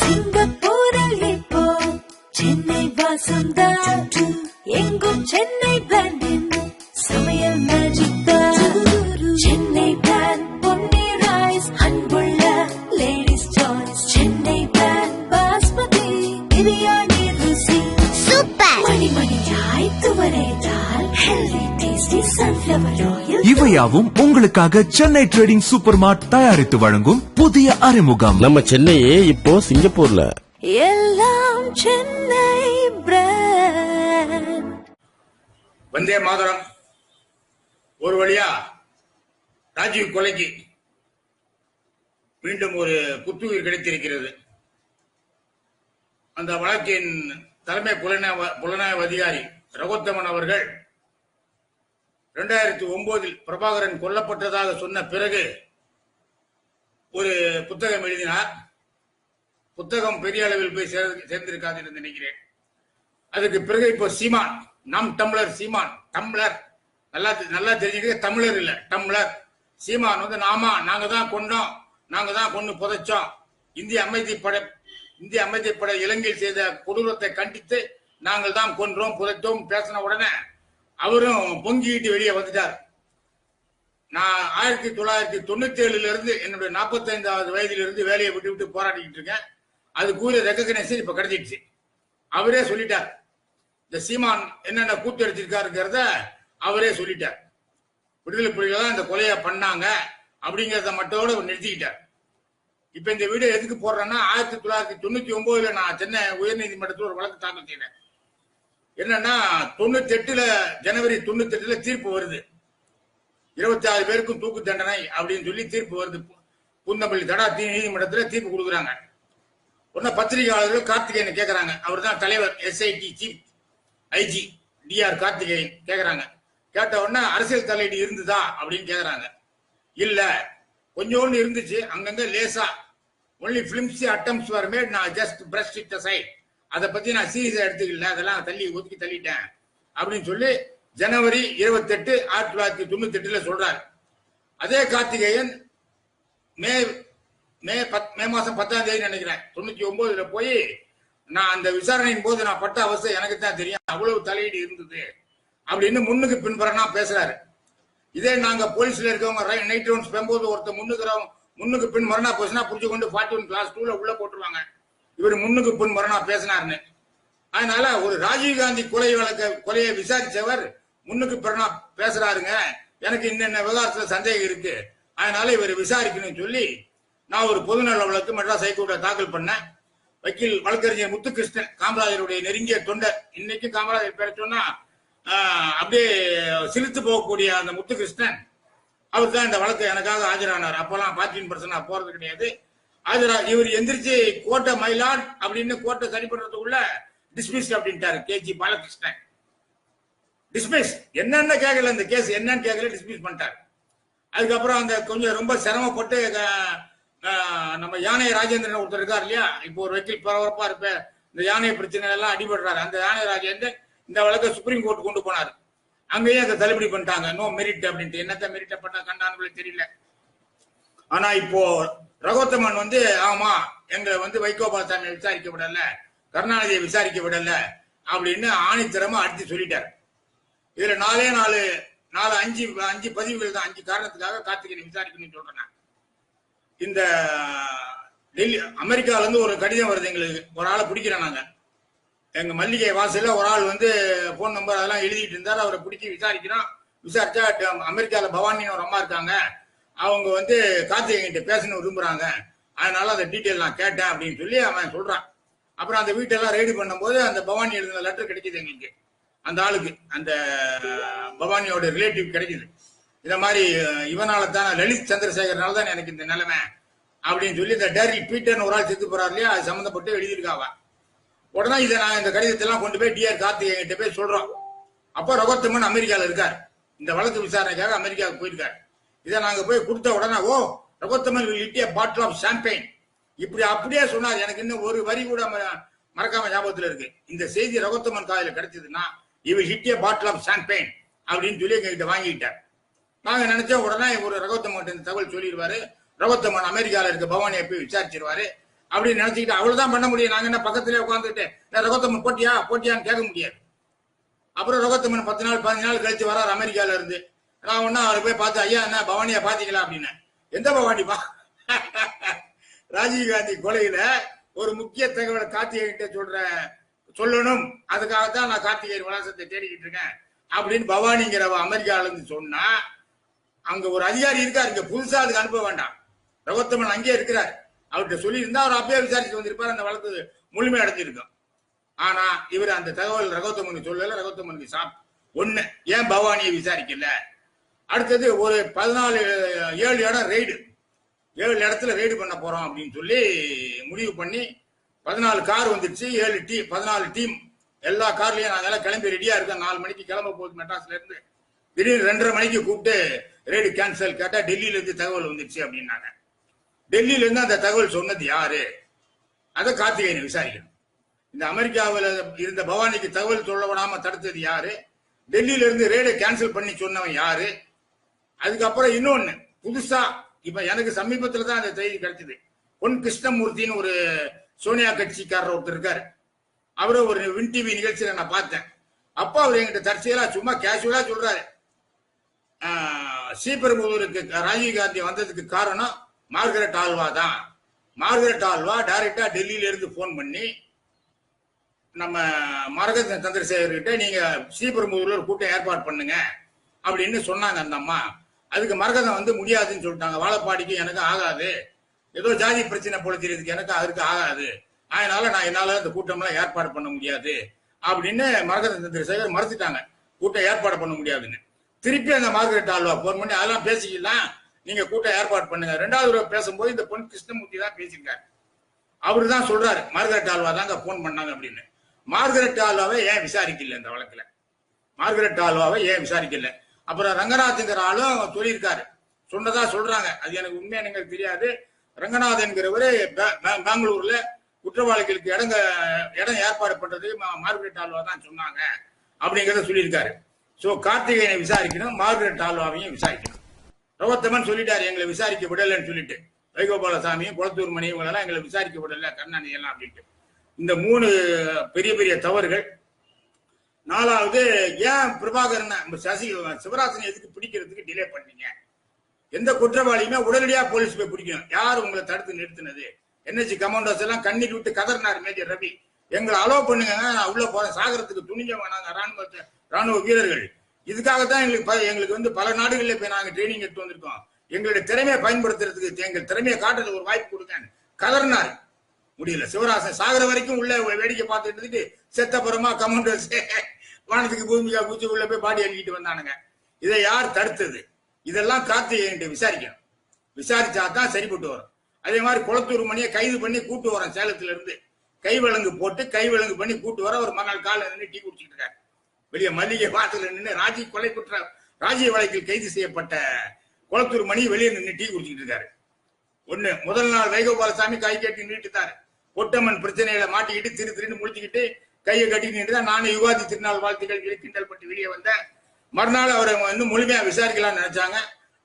சிங்கப்பூரில் இப்போ சென்னை வாசந்தா, எங்கும் சென்னை பிராண்டின் சமையல் மேஜிக் தான். சென்னை பிராண்ட் பொன்னி ரைஸ், அன்புள்ள ladies choice. Chennai brand basmati biryani ருசி சூப்பர். மணிமணியாய் துவரைதால் ஹெல்தி டேஸ்டி சன்ஃப்ளவர் ஆயில். இவையாவும் உங்களுக்காக சென்னை ட்ரேடிங் சூப்பர் மார்ட் தயாரித்து வழங்கும் புதிய அறிமுகம். நம்ம சென்னையே இப்போ சிங்கப்பூர்ல. எல்லாம் சென்னை பிராண்ட். வந்தே மாதரம். ஒரு வழியா ராஜீவ் கொலைக்கு மீண்டும் ஒரு புத்துயிர் கிடைத்திருக்கிறது. அந்த வழக்கின் தலைமை புலனாய்வு அதிகாரி ரகோத்தமன் அவர்கள் 2009 பிரபாகரன் கொல்லப்பட்டதாக சொன்ன பிறகு ஒரு புத்தகம் எழுதினார். புத்தகம் பெரிய அளவில் போய் சேர்ந்திருக்காது என்று நினைக்கிறேன். அதுக்கு பிறகு இப்போ சீமான், நம் டம்ளர் சீமான், டம்ளர் நல்லா தெரிஞ்சுக்க, தமிழர் இல்ல டம்ளர். சீமான் வந்து நாங்க தான் கொண்டோம், நாங்க தான் கொண்டு புதைச்சோம், இந்திய அமைதிப்படை இலங்கையில் செய்த கொடூரத்தை கண்டித்து நாங்கள் தான் கொன்றோம் புதைத்தோம் பேசின உடனே அவரும் பொங்கிட்டு வெளியே வந்துட்டார். நான் 1997 இருந்து என்னுடைய 45வது வயதிலிருந்து வேலையை விட்டு போராடிக்கிட்டு இருக்கேன். அதுக்குரிய ரெகக்னேஷன் இப்ப கிடைச்சிடுச்சு. அவரே சொல்லிட்டார், இந்த சீமான் என்னென்ன கூத்தடிச்சிருக்காருங்கிறத அவரே சொல்லிட்டார். விடுதலை புலிகள் தான் இந்த கொலையை பண்ணாங்க அப்படிங்கிறத மட்டும் நிறுத்திக்கிட்டார். இப்ப இந்த வீடியோ எதுக்கு போடுறேன்னா, 1999 நான் சென்னை உயர்நீதிமன்றத்தில் ஒரு வழக்கு தாக்கல் செய்தேன். என்னன்னா, ஜனவரி 98 தீர்ப்பு வருது. 26 பேருக்கும் தூக்கு தண்டனை அப்படின்னு சொல்லி தீர்ப்பு வருது. பூந்தமல்லி தடா நீதிமன்றத்தில் தீர்ப்பு கொடுக்குறாங்க. உடனே பத்திரிகையாளர்கள் கார்த்திகேயனை கேட்கறாங்க. அவர் தான் தலைவர், SIT chief IG DR Karthikeyan கேட்கறாங்க. கேட்ட உடனே அரசியல் தலையீடு இருந்துதா அப்படின்னு கேட்கறாங்க. இல்ல, கொஞ்சோண்டு இருந்துச்சு, அங்கங்க லேசா. ஒன்லி பிலிம்சி அட்டம்ஸ் வர் மேட், நான் ஜஸ்ட் பிரஷ் இட் அசைட். அதை பத்தி நான் சீரியஸா எடுத்துக்கல, அதெல்லாம் ஒதுக்கி தள்ளிட்டேன் அப்படின்னு சொல்லி ஜனவரி 28, 1998 சொல்றாரு. அதே கார்த்திகேயன் மே மாசம் 10ஆம் தேதி நினைக்கிறேன் 99 போய், நான் அந்த விசாரணையின் போது நான் பட்ட அவஸ்தை எனக்கு தான் தெரியும், அவ்வளவு தலையீடு இருந்தது அப்படின்னு முன்னுக்கு பின்பறனா பேசுறாரு. இதே நாங்க போலீஸ்ல இருக்கவங்க நைட் ரவுண்ட்ஸ் போகும்போது ஒருத்தர் முன்னுக்கு பின் மரணா பேசினா புடிச்சு கொண்டு 41 கிளாஸ் 2ல உள்ள போட்டுருவாங்க, இவர் முன்னுக்கு பின் மரணா பேசினாருன்னு. அதனால ஒரு ராஜீவ்காந்தி கொலையை விசாரிச்சவர் முன்னுக்கு பிறனா பேசுறாருங்க, எனக்கு இன்னென்ன விவகாரத்துல சந்தேகம் இருக்கு, அதனால இவர் விசாரிக்கணும்னு சொல்லி நான் ஒரு பொதுநல வழக்கு மெட்ராஸ் ஹைகோர்ட்ல தாக்கல் பண்ணேன். வழக்கறிஞர் முத்துகிருஷ்ணன், காமராஜருடைய நெருங்கிய தொண்டர், இன்னைக்கு காமராஜர் பேர சொன்னா அப்படியே சிரித்து போகக்கூடிய அந்த முத்துகிருஷ்ணன், அவர் தான் இந்த வழக்கு எனக்காக ஆஜரானார். அப்பெல்லாம் 14% போறது கிடையாது. இவர் எந்திரிச்சு கோட்டை மயிலாட் அப்படின்னு கோட்டை சரி பண்றதுக்குள்ள டிஸ்மிஸ் அப்படின்ட்டாரு KG பாலகிருஷ்ணன். டிஸ்மிஸ் என்னென்ன கேட்கல, இந்த கேஸ் என்னன்னு கேட்கல, டிஸ்மிஸ் பண்ணிட்டாரு. அதுக்கப்புறம் அந்த கொஞ்சம் ரொம்ப சிரமப்பட்டு நம்ம யானை ராஜேந்திரன் ஒருத்தர் இருக்கார் இல்லையா, இப்போ ஒரு வக்கீல் பரபரப்பா இருப்ப, இந்த யானை பிரச்சனை எல்லாம் அடிபடுறாரு. அந்த யானை ராஜேந்திரன் இந்த வழக்கை சுப்ரீம் கோர்ட் கொண்டு போனாரு. அங்கேயும் அதை தள்ளுபடி பண்ணிட்டாங்க, நோ மெரிட் அப்படின்ட்டு. என்னத்த மெரிட்ட பண்ண கண்டான்னு தெரியல. ஆனா இப்போ ரகோத்தமன் வந்து, ஆமா எங்களை வைகோபாலசாமி விசாரிக்க விடல, கருணாநிதியை விசாரிக்க விடல அப்படின்னு ஆணித்தரமா அடித்து சொல்லிட்டார். இதுல 5 பதிவுகள் தான். 5 காரணத்துக்காக கார்த்திகேயனை விசாரிக்கணும்னு சொல்றேன். இந்த டெல்லி அமெரிக்கால இருந்து ஒரு கடிதம் வருது எங்களுக்கு, ஒரு ஆளை பிடிக்கிறோம் நாங்க. எங்க மல்லிகை வாசல்ல ஒரு ஆள் போன் நம்பர் அதெல்லாம் எழுதிட்டு இருந்தாரு. அவரை பிடிச்சி விசாரிக்கிறோம். விசாரிச்சா அமெரிக்கால பவானின்னு ஒரு அம்மா இருக்காங்க, அவங்க கார்த்திகேயன்கிட்ட பேசணும் விரும்புறாங்க, அதனால அந்த டீட்டெயில் நான் கேட்டேன் அப்படின்னு சொல்லி அவன் சொல்றான். அப்புறம் அந்த வீட்டெல்லாம் ரெய்டு பண்ணும்போது அந்த பவானி எழுதின லெட்டர் கிடைக்குது எங்களுக்கு. அந்த ஆளுக்கு, அந்த பவானியோட ரிலேட்டிவ் கிடைக்குது. இந்த மாதிரி இவனால தான், லலித் சந்திரசேகரனால தான் எனக்கு இந்த நிலைமை அப்படின்னு சொல்லி இந்த டேரில் பீட்டர்னு ஒரு ஆள் செத்து போறாரு இல்லையா, அது சம்மந்தப்பட்டு எழுதியிருக்காவ. உடனே இதை நான் இந்த கடிதத்தெல்லாம் கொண்டு போய் DR கார்த்திகேயன்கிட்ட போய் சொல்றோம். அப்போ ரகோத்தமன் அமெரிக்கால இருக்கார், இந்த வழக்கு விசாரணைக்காக அமெரிக்காவுக்கு போயிருக்காரு. இதை நாங்க போய் கொடுத்த உடனே, ஓ ரகோத்தமன் லிட்டிய பாட்டில் ஆஃப் ஷாம்பெயின் இப்படி அப்படியே சொன்னார். எனக்கு இன்னும் ஒரு வரி கூட மறக்காம ஞாபகத்துல இருக்கு. இந்த செய்தி ரகோத்தமன் காலையில கிடைச்சதுன்னா, இவர் ஹிட்டிய பாட்டில் ஆஃப் ஷாம்பெயின் அப்படின்னு சொல்லி எங்ககிட்ட வாங்கிட்டார். நாங்க நினைச்ச உடனே ஒரு ரகோத்தமன் இந்த தகவல் சொல்லிடுவாரு. ரகோத்தமன் அமெரிக்கால இருக்க பவானியை போய் விசாரிச்சிருவாரு அப்படின்னு நினைச்சுக்கிட்டு அவ்வளவுதான் பண்ண முடியும். நாங்க என்ன பக்கத்திலே உட்காந்துட்டு ரகோத்தமன் போட்டியான்னு கேட்க முடியாது. அப்புறம் ரகோத்தமன் 10 நாள் 15 நாள் கழிச்சு வராரு அமெரிக்கால இருந்து. நான் ஒன்னா அவரை போய் பார்த்து, ஐயா என்ன பவானியா பாத்தீங்களா அப்படின்னு. எந்த பவானிப்பா? ராஜீவ்காந்தி கொலையில ஒரு முக்கிய தகவலை கார்த்திகேயன்கிட்ட சொல்லணும், அதுக்காகத்தான் நான் கார்த்திகேயன் விலாசத்தை தேடிக்கிட்டு இருக்கேன் அப்படின்னு பவானிங்கிற அமெரிக்கால இருந்து சொன்னா, அங்க ஒரு அதிகாரி இருக்காரு, இங்க புதுசா அதுக்கு அனுப்ப வேண்டாம். ரகோத்தமன் அங்கேயே இருக்கிறார். அவர்கிட்ட சொல்லி இருந்தா அவர் அப்பயே விசாரிச்சு வந்திருப்பார், அந்த வழக்கு முழுமை அடைஞ்சிருக்கும். ஆனா இவர் அந்த தகவல் ரகோத்தமனுக்கு சொல்லல. ரகோத்தமனுக்கு ஒண்ணு, ஏன் பவானியை விசாரிக்கல? அடுத்தது ஒரு 7 இடம் ரெய்டு, 7 இடத்துல ரெய்டு பண்ண போறோம் அப்படின்னு சொல்லி முடிவு பண்ணி 14 கார் வந்துருச்சு, 14 டீம், எல்லா கார்லயும் நாங்க எல்லாம் கிளம்பி ரெடியா இருக்கோம். 4 மணிக்கு கிளம்ப போகுது மெட்ராஸ்ல இருந்து. திடீர்னு 2:30 மணிக்கு கூப்பிட்டு ரெய்டு கேன்சல். கேட்டா டெல்லியில இருந்து தகவல் வந்துருச்சு அப்படின்னாங்க. டெல்லியில இருந்து அந்த தகவல் சொன்னது யாரு? அதை கார்த்திகேயன் விசாரிக்கணும். இந்த அமெரிக்காவில் இருந்த பவானிக்கு தகவல் சொல்ல விடாம தடுத்தது யாரு? டெல்லியில இருந்து ரெய்டை கேன்சல் பண்ணி சொன்னவன் யாரு? அதுக்கப்புறம் இன்னொன்னு புதுசா இப்ப எனக்கு சமீபத்துல தான் அந்த செய்தி கிடைச்சது. பொன் கிருஷ்ணமூர்த்தின்னு ஒரு சோனியா கட்சிக்காரர் ஒருத்தர் இருக்காரு. அவரு ஒரு வின் டிவி நிகழ்ச்சியில நான் பார்த்தேன். அப்ப அவர் எங்கிட்ட தற்செயலா சும்மா கேஷுவலா சொல்றாரு, ஸ்ரீபெரும்புதூருக்கு ராஜீவ்காந்தி வந்ததுக்கு காரணம் மார்கரெட் ஆல்வா தான். மார்கரெட் ஆல்வா டைரக்டா டெல்லியில இருந்து போன் பண்ணி நம்ம மரகத சந்திரசேகர்கிட்ட நீங்க ஸ்ரீபெரும்புதூர்ல ஒரு கூட்டம் ஏற்பாடு பண்ணுங்க அப்படின்னு சொன்னாங்க அந்த அம்மா. அதுக்கு மரகதம் வந்து முடியாதுன்னு சொல்லிட்டாங்க. வாழப்பாடிக்கு எனக்கு ஆகாது, ஏதோ ஜாதி பிரச்சனை போல தெரியுதுக்கு எனக்கு அதற்கு ஆகாது, அதனால என்னால இந்த கூட்டம் எல்லாம் ஏற்பாடு பண்ண முடியாது அப்படின்னு மரகத சந்திரசேகர் மறுத்துட்டாங்க. கூட்டம் ஏற்பாடு பண்ண முடியாதுன்னு. திருப்பி அந்த மார்கரெட் ஆல்வா போன் பண்ணி அதெல்லாம் பேசிக்கலாம், நீங்க கூட்டம் ஏற்பாடு பண்ணுங்க. 2வது பேசும்போது இந்த பொன் கிருஷ்ணமூர்த்தி தான் பேசியிருக்காரு. அவரு தான் சொல்றாரு மார்கரெட் ஆல்வா தாங்க போன் பண்ணாங்க அப்படின்னு. மார்கரெட் ஆல்வாவை ஏன் விசாரிக்கல? இந்த வழக்குல மார்கரெட் ஆல்வாவை ஏன் விசாரிக்கல? அப்புறம் ரங்கநாத்ங்கிற ஆளும் சொல்லியிருக்காரு, சொன்னதா சொல்றாங்க. அது எனக்கு உண்மையா எனக்கு தெரியாது. ரங்கநாதன்கிறவரு பெங்களூர்ல குற்றவாளிகளுக்கு இடம் ஏற்பாடு பண்றது மார்கரெட் ஆல்வா தான் சொன்னாங்க அப்படிங்கறத சொல்லியிருக்காரு. சோ கார்த்திகேயனை விசாரிக்கணும், மார்கரெட் ஆல்வாவையும் விசாரிக்கணும். ரகோத்தமன் சொல்லிட்டாரு எங்களை விசாரிக்க விடலன்னு சொல்லிட்டு, வைகோபாலசாமியும் குளத்தூர் மணி இவங்களெல்லாம் எங்களை விசாரிக்க விடல, கருணாநிதி எல்லாம் அப்படின்ட்டு. இந்த 3 பெரிய பெரிய தவறுகள். 4வது, ஏன் பிரபாகரன் சிவராசன் எதுக்கு பிடிக்கிறதுக்கு டிலே பண்ணீங்க? எந்த குற்றவாளியுமே உடனடியா போலீஸ் போய் பிடிக்கணும். யார் உங்களை தடுத்து நிறுத்தினது? என்எஸ்சி கமாண்டோஸ் எல்லாம் கண்ணீர் விட்டு கதறினார் மேஜர் ரவி, எங்களை அலோவ் பண்ணுங்க, நான் உள்ள போறேன், சாகரத்துக்கு துணிஞ்சவங்க நாங்க ராணுவ வீரர்கள். இதுக்காகத்தான் எங்களுக்கு வந்து பல நாடுகளில் போய் நாங்க ட்ரைனிங் எடுத்து வந்திருக்கோம், எங்களுடைய திறமையை பயன்படுத்துறதுக்கு எங்கள் திறமையை காட்டுறது ஒரு வாய்ப்பு கொடுங்க கதறினார். முடியல. சிவராசன் சாகர வரைக்கும் உள்ள வேடிக்கை பார்த்துட்டு இருந்துட்டு செத்தப்புறமா கமாண்டோஸ் வானத்துக்கு பூமிக்கா பூச்சி உள்ள போய் பாடி அள்ளிட்டு வந்தானுங்க. இதை யார் தடுத்தது? இதெல்லாம் கார்த்திகேயன் விசாரிக்கணும். விசாரிச்சாதான் சரிப்பட்டு வரும். அதே மாதிரி குளத்தூர் மணியை கைது பண்ணி கூட்டு வரோம். சேலத்துல இருந்து கைவிலங்கு போட்டு கைவிலங்கு பண்ணி கூட்டு வர ஒரு மறுநாள் கால நின்று டீ குடிச்சிட்டு இருக்காரு வெளியே மல்லிகை வாசல நின்று. ராஜீவ் வழக்கில் கைது செய்யப்பட்ட குளத்தூர் மணி வெளியே நின்று டீ குடிச்சிட்டு இருக்காரு. முதல் நாள் வைகோபாலசாமி கை கட்டி நீட்டுத்தாரு. பொட்டம்மன் பிரச்சனையில மாட்டிக்கிட்டு திரு முடிச்சுக்கிட்டு கையை கட்டி நின்று நானே யுகாதி திருநாள் வாழ்த்துக்கள் கிண்டல் பட்டு வெளியே வந்தேன். மறுநாள் அவரை இன்னும் முழுமையா விசாரிக்கலாம்னு நினைச்சாங்க.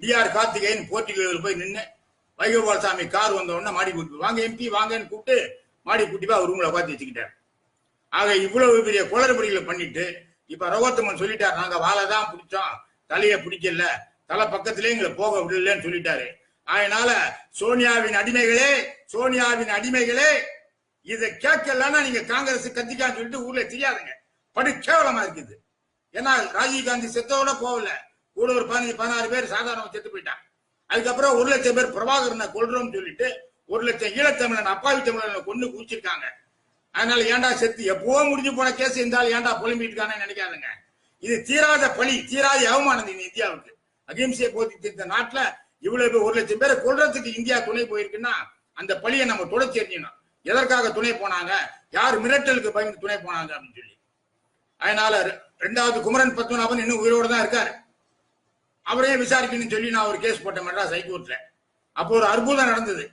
டிஆர் கார்த்திகேயன் போர்ச்சுகலில் போய் நின்று வைகோபாலசாமி கார் வந்த உடனே மாடி கூட்டு வாங்க எம்பி வாங்கன்னு கூப்பிட்டு மாடி கூட்டி போய் அவர் ரூம்ல உட்காந்து வச்சுக்கிட்டார். ஆக இவ்வளவு பெரிய குளறுபடிகளை பண்ணிட்டு இப்ப ரகோத்தமன் சொல்லிட்டார், நாங்க வாழைதான் பிடிச்சோம், தலையை பிடிக்கல, தலை பக்கத்திலே எங்களை போக விடலன்னு சொல்லிட்டாரு. அதனால சோனியாவின் அடிமைகளே இதை கேட்கலன்னா நீங்க காங்கிரஸ் கத்திக்கான்னு சொல்லிட்டு ஊர்ல தெரியாதுங்க. படு கேவலமா இருக்குது. ஏன்னா ராஜீவ்காந்தி செத்தோட போகல, கூட ஒரு 15-16 பேர் சாதாரண செத்து போயிட்டான். அதுக்கப்புறம் 1 லட்சம் பேர் பிரபாகரனை கொல்றோம்னு சொல்லிட்டு 1 லட்சம் ஈழத்தமிழன் அப்பாவி தமிழனை கொண்டு குவிச்சிருக்காங்க. அதனால ஏண்டா செத்து எப்போ முடிஞ்சு போன கேஸ் இருந்தாலும் ஏண்டா புலம்பிட்டு இருக்கானு நினைக்காதுங்க. இது தீராத பழி, தீராத அவமானம் இந்த இந்தியாவுக்கு. அகிம்சையை போதித்து இந்த நாட்டுல இவ்வளவு 1 லட்சம் பேரை கொல்றதுக்கு இந்தியா துணை போயிருக்குன்னா அந்த பழியை நம்ம தொடர்ச்சி எறியணும். எதற்காக துணை போனாங்க, யார் மிரட்டலுக்கு பயந்து துணை போனாங்க அப்படின்னு சொல்லி. அதனால 2வது குமரன் பத்மநாபன் இன்னும் உயிரோடு தான் இருக்காரு. அவரையும் விசாரிக்கணும்னு சொல்லி நான் ஒரு கேஸ் போட்டேன் மெட்ராஸ் ஹைகோர்ட்ல. அப்போ ஒரு அற்புதம் நடந்தது.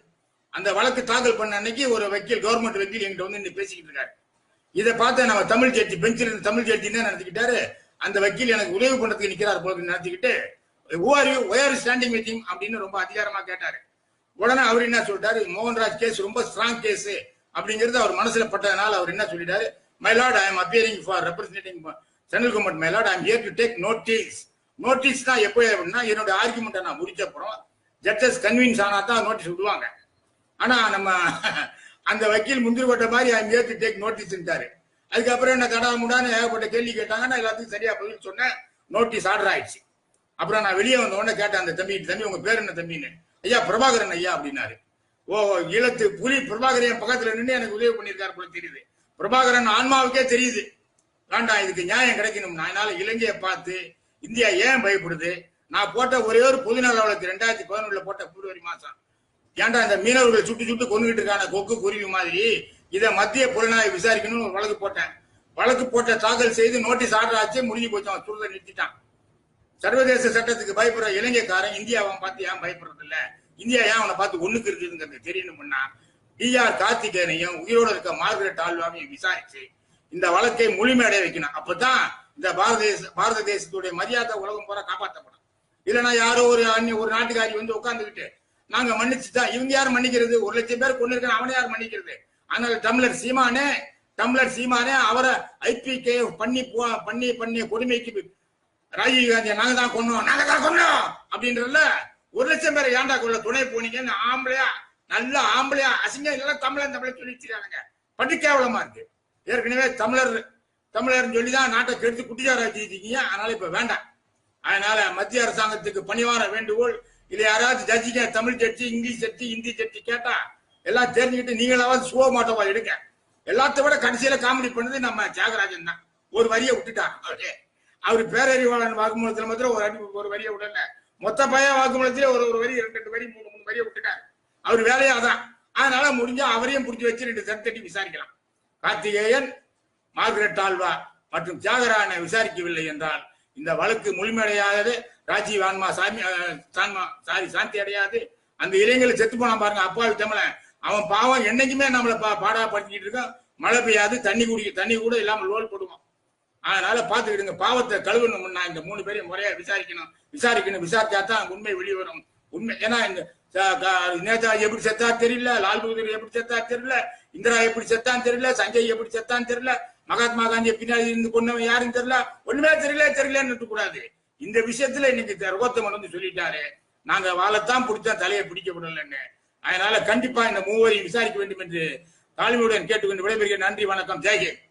அந்த வழக்கு தாக்கல் பண்ண அன்னைக்கு ஒரு வக்கீல், கவர்மெண்ட் வக்கீல் என்கிட்ட வந்து பேசிக்கிட்டு இருக்காரு. இதை பார்த்து நம்ம தமிழ் ஜட்ஜி பெஞ்சில் இருந்து தமிழ் ஜட்ஜி என்ன நடத்திக்கிட்டாரு, அந்த வக்கீல் எனக்கு உதவி பண்றதுக்கு நிக்கிறார் போல நினைச்சுக்கிட்டு ஸ்டாண்டிங் வித் ஹிம் அப்படின்னு ரொம்ப அதிகாரமா கேட்டாரு. உடனே அவர் என்ன சொல்லிட்டாரு, மோகன்ராஜ் கேஸ் ரொம்ப ஸ்ட்ராங் கேஸ் அப்படிங்கிறது அவர் மனசுல பட்டதனால அவர் என்ன சொல்லிட்டாரு, my lord I am appearing for representating central government, my lord I am here to take notice. Notice தான் எப்போ அப்படின்னா என்னோட ஆர்குமெண்ட்டை நான் முடிச்ச அப்புறம் ஜட்ஜஸ் கன்வின்ஸ் ஆனா தான் நோட்டீஸ் விடுவாங்க. ஆனா நம்ம அந்த வக்கீல் முந்திரி கொட்ட மாதிரி I am here to take நோட்டீஸ்ன்ட்டாரு. அதுக்கப்புறம் என்ன கடா முடான்னு ஏகப்பட்ட கேள்வி கேட்டாங்க. நான் எல்லாத்துக்கும் சரியா பதில் சொன்னேன். நோட்டீஸ் ஆர்டர் ஆயிடுச்சு. அப்புறம் நான் வெளியே வந்த உடனே கேட்டேன் அந்த தம்பி உங்க பேர் என்ன தம்பின்னு. ஐயா பிரபாகரன் ஐயா அப்படின்னாரு. ஓ ஈழத்து புலி பிரபாகரன் என் பக்கத்துல நின்று எனக்கு உதவி பண்ணியிருக்காரு போல தெரியுது. பிரபாகரன் ஆன்மாவுக்கே தெரியுது வேண்டாம் இதுக்கு நியாயம் கிடைக்கணும். அதனால இலங்கையை பார்த்து இந்தியா ஏன் பயப்படுது, நான் போட்ட ஒரே ஒரு பொதுநல வழக்கு 2011 போட்ட பிப்ரவரி மாசம், ஏன்டா இந்த மீனவர்களை சுட்டு சுட்டு கொண்டுகிட்டு இருக்கான கொக்கு குருவி மாதிரி இதை மத்திய புலனாய்வு விசாரிக்கணும்னு ஒரு வழக்கு போட்டேன். வழக்கு போட்ட தாக்கல் செய்து நோட்டீஸ் ஆர்டர் ஆச்சு, முடிஞ்சு போச்சு. அவன் சுடுதை நிறுத்திட்டான். சர்வதேச சட்டத்துக்கு பயப்படுற இலங்கைக்காரன் இந்தியாவை பார்த்து ஏன் பயப்படுறது இல்ல, இந்தியா ஏன் அவனை பார்த்து ஒண்ணுக்கு இருக்குதுங்கிறது தெரியணும்னா டிஆர் கார்த்திகேயனையும் உயிரோடு இருக்க மார்கரெட் ஆல்வாவையும் விசாரிச்சு இந்த வழக்கை முழுமையடைய வைக்கணும். அப்பதான் இந்த பாரத தேசத்துடைய மரியாதை உலகம் பூரா காப்பாற்றப்படும். இல்லைன்னா யாரோ ஒரு நாட்டுக்காரி வந்து உட்கார்ந்துகிட்டு நாங்க மன்னிச்சுதான், இவங்க யாரும் மன்னிக்கிறது, 1 லட்சம் பேர் கொண்டு இருக்க அவனை யாரும் மன்னிக்கிறது. அதனால டம்ளர் சீமானே அவரை ஐபிகே பண்ணிய கொடுமைக்கு ராஜீவ் காந்தியை நாங்க தான் கொண்டோம் அப்படின்றதுல 1 லட்சம் பேரை ஏண்டா கொள்ள துணை போனீங்கன்னு நல்ல ஆம்பளையா அசிங்கம் இல்ல தமிழர் சொல்லிச்சிருக்காங்க. பட்டு கேவலமா இருக்கு. ஏற்கனவே தமிழர் சொல்லிதான் நாட்டை கெடுத்து குட்டியாராக்கிட்டீங்க. அதனால இப்ப வேண்டாம். அதனால மத்திய அரசாங்கத்துக்கு பணிவான வேண்டுகோள், இல்ல யாராவது ஜட்ஜிங்க தமிழ் ஜட்ஜி இங்கிலீஷ் ஜட்ஜி ஹிந்தி ஜட்ஜி கேட்டா எல்லாம் தெரிஞ்சுக்கிட்டு நீங்களாவது சுவ மாட்டவா எடுங்க. எல்லாத்த விட கடைசியில காமெடி பண்ணது நம்ம தியாகராஜன் தான். ஒரு வரியை விட்டுட்டான். அவரு பேரறிவாளன் வாக்குமூலத்துல மாத்திரம் ஒரு வரியை விடல, மொத்த பய வாக்குமூலத்திலே ஒரு வரி 2 வரி 3 வரியை விட்டுட்டாரு. அவர் வேலையா தான். அதனால முடிஞ்சா அவரையும் பிடிச்சி வச்சு 2 தட்டி விசாரிக்கலாம். கார்த்திகேயன், மார்கரெட் ஆல்வா மற்றும் தியாகராஜனை விசாரிக்கவில்லை என்றால் இந்த வழக்கு முழுமையடையாது. ராஜீவ் ஆன்மா சாந்தி அடையாது. அந்த இளைஞர்கள் செத்து போனா பாருங்க, அப்பாவி தமிழன், அவன் பாவம் என்னைக்குமே நம்மளை பாடாப்படுத்திக்கிட்டு இருக்கான். மழை பெய்யாது, தண்ணி கூட இல்லாம லோல் போடுவான். அதனால பாத்துக்கிடுங்க. பாவத்தை கழுவணும்னா இந்த 3 பேரையும் முறையா விசாரிக்கணும். விசாரிச்சாதான் உண்மை வெளிவரும். உண்மை ஏன்னா இந்த நேதாஜி எப்படி செத்தா தெரியல, லால் பகதூர் எப்படி செத்தா தெரியல, இந்திரா எப்படி செத்தான்னு தெரியல, சஞ்சய் எப்படி செத்தான்னு தெரியல, மகாத்மா காந்தியை பின்னாடி இருந்து கொண்டவன் யாருன்னு தெரியல, ஒண்ணுமே தெரியலன்னு கூடாது. இந்த விஷயத்துல இன்னைக்கு ரோத்தமன் வந்து சொல்லிட்டாரு, நாங்க வாழத்தான் பிடிச்சா தலையை பிடிக்க விடலன்னு. அதனால கண்டிப்பா இந்த 3 விசாரிக்க வேண்டும் என்று தாழ்மையுடன் கேட்டுக்கொண்டு விடைபெறுகிறேன். நன்றி, வணக்கம், ஜெய்ஹிந்த்.